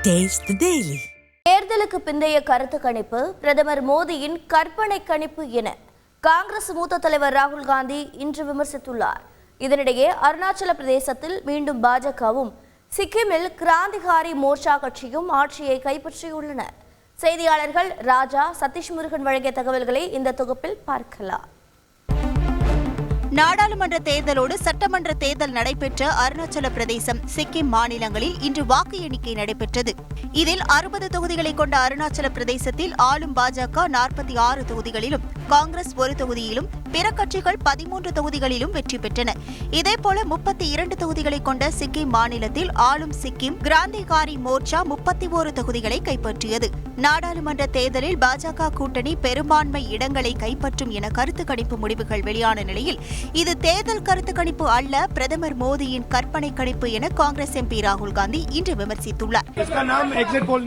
Taste the Daily. தேர்தலுக்கு பிந்தைய கருத்து கணிப்பு பிரதமர் மோடியின் கற்பனை கணிப்பு என காங்கிரஸ் மூத்த தலைவர் ராகுல் காந்தி இன்று விமர்சித்துள்ளார். இதனிடையே அருணாச்சல பிரதேசத்தில் மீண்டும் பாஜகவும் சிக்கிமில் கிராந்திகாரி மோர்ச்சா கட்சியும் ஆட்சியை கைப்பற்றியுள்ளன. செய்தியாளர்கள் ராஜா சதீஷ் முருகன் வழங்கிய தகவல்களை இந்த தொகுப்பில் பார்க்கலாம். நாடாளுமன்ற தேர்தலோடு சட்டமன்ற தேர்தல் நடைபெற்ற அருணாச்சல பிரதேசம், சிக்கிம் மாநிலங்களில் இன்று வாக்கு எண்ணிக்கை நடைபெற்றது. இதில் 60 தொகுதிகளை கொண்ட அருணாச்சல பிரதேசத்தில் ஆளும் பாஜக 46 தொகுதிகளிலும், காங்கிரஸ் 1 தொகுதியிலும், பிற கட்சிகள் 13 தொகுதிகளிலும் வெற்றி பெற்றன. இதேபோல 32 தொகுதிகளை கொண்ட சிக்கிம் மாநிலத்தில் ஆளும் சிக்கிம் கிராந்திகாரி மோர்ச்சா 31 தொகுதிகளை கைப்பற்றியது. நாடாளுமன்ற தேர்தலில் பாஜக கூட்டணி பெரும்பான்மை இடங்களை கைப்பற்றும் என கருத்து கணிப்பு முடிவுகள் வெளியான நிலையில் இது தேர்தல் கருத்து கணிப்பு அல்ல, பிரதமர் மோடியின் கற்பனை கணிப்பு என காங்கிரஸ் எம்பி ராகுல் காந்தி இன்று விமர்சித்துள்ளார்.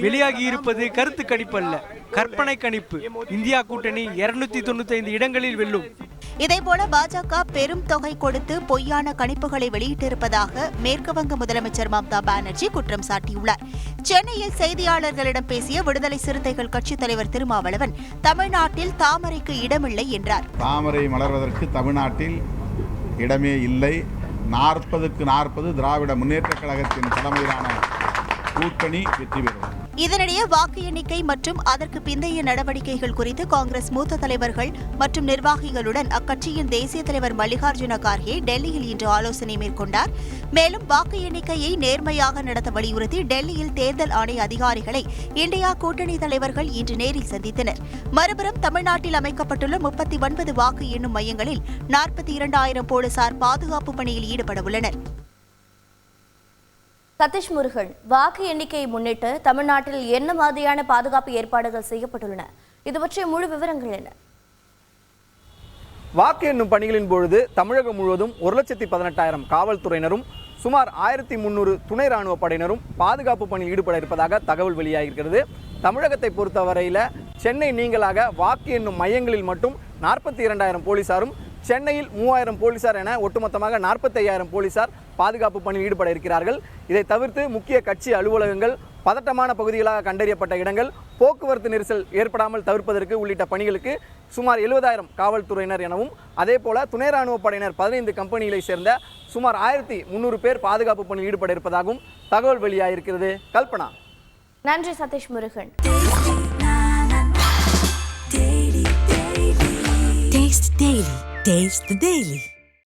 வெளியாகி இருப்பது கருத்து கணிப்பு அல்ல, கற்பனை கணிப்பு. இந்தியா கூட்டணி 295 இடங்களில் வெல்லும். இதேபோல பாஜக பெரும் தொகை கொடுத்து பொய்யான கணிப்புகளை வெளியிட்டிருப்பதாக மேற்குவங்க முதலமைச்சர் மம்தா பானர்ஜி குற்றம் சாட்டியுள்ளார். சென்னையில் செய்தியாளர்களிடம் பேசிய விடுதலை சிறுத்தைகள் கட்சித் தலைவர் திருமாவளவன் தமிழ்நாட்டில் தாமரைக்கு இடமில்லை என்றார். தாமரை மலர்வதற்கு தமிழ்நாட்டில் இடமே இல்லை. 40க்கு 40 திராவிட முன்னேற்ற கழகத்தின் தலைமையிலான கூட்டணி வெற்றி பெறும். இதனிடையே வாக்கு எண்ணிக்கை மற்றும் அதற்கு பிந்தைய நடவடிக்கைகள் குறித்து காங்கிரஸ் மூத்த தலைவர்கள் மற்றும் நிர்வாகிகளுடன் அக்கட்சியின் தேசிய தலைவர் மல்லிகார்ஜுன கார்கே டெல்லியில் இன்று ஆலோசனை மேற்கொண்டார். மேலும் வாக்கு எண்ணிக்கையை நேர்மையாக நடத்த வலியுறுத்தி டெல்லியில் தேர்தல் ஆணைய அதிகாரிகளை இந்தியா கூட்டணி தலைவர்கள் இன்று நேரில் சந்தித்தனர். மறுபுறம் தமிழ்நாட்டில் அமைக்கப்பட்டுள்ள 39 வாக்கு எண்ணும் மையங்களில் 42,000 போலீசார் பாதுகாப்பு பணியில் ஈடுபட உள்ளனர். சதீஷ் முருகன், வாக்கு எண்ணிக்கையை முன்னிட்டு தமிழ்நாட்டில் என்ன மாதிரியான பாதுகாப்பு ஏற்பாடுகள் செய்யப்பட்டுள்ளன? இது பற்றிய முழு விவரங்கள் என்ன? வாக்கு எண்ணும் பணிகளின் பொழுது தமிழகம் முழுவதும் 1,18,000 காவல்துறையினரும் சுமார் 1,300 துணை ராணுவ படையினரும் பாதுகாப்பு பணியில் ஈடுபட இருப்பதாக தகவல் வெளியாகியிருக்கிறது. தமிழகத்தை பொறுத்தவரையில் சென்னை நீங்களாக வாக்கு எண்ணும் மையங்களில் மட்டும் 42,000 போலீசாரும், சென்னையில் 3,000 போலீசார் என ஒட்டுமொத்தமாக 45,000 போலீசார் பாதுகாப்பு பணியில் ஈடுபட இருக்கிறார்கள். இதை தவிர்த்து முக்கிய கட்சி அலுவலகங்கள், பதட்டமான பகுதிகளாக கண்டறியப்பட்ட இடங்கள், போக்குவரத்து நெரிசல் ஏற்படாமல் தவிர்ப்பதற்கு உள்ளிட்ட பணிகளுக்கு சுமார் 70,000 காவல்துறையினர் எனவும், அதேபோல துணை ராணுவ படையினர் 15 கம்பெனிகளை சேர்ந்த சுமார் 1,300 பேர் பாதுகாப்பு பணியில் ஈடுபட இருப்பதாகவும் தகவல் வெளியாகிருக்கிறது. கல்பனா. நன்றி Satish Murugan. Taste the Daily.